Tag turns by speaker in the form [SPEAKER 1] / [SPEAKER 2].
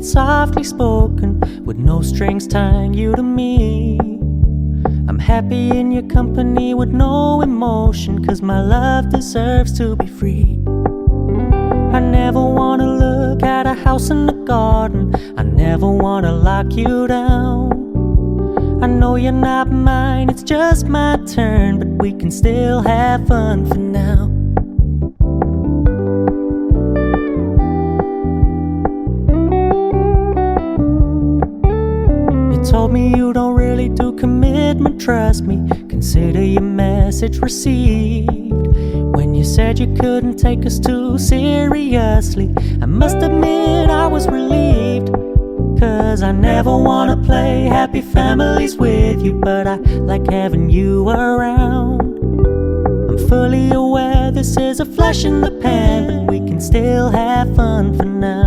[SPEAKER 1] softly spoken, with no strings tying you to me. I'm happy in your company with no emotion, 'cause my love deserves to be free. I never wanna look at a house in the garden, I never wanna lock you down. I know you're not mine, it's just my turn, but we can still have fun for now. You told me you don't really do commitment, trust me, consider your message received. When you said you couldn't take us too seriously, I must admit I was relieved. 'Cause I never wanna play happy families with you, but I like having you around. I'm fully aware this is a flash in the pan, but we can still have fun for now.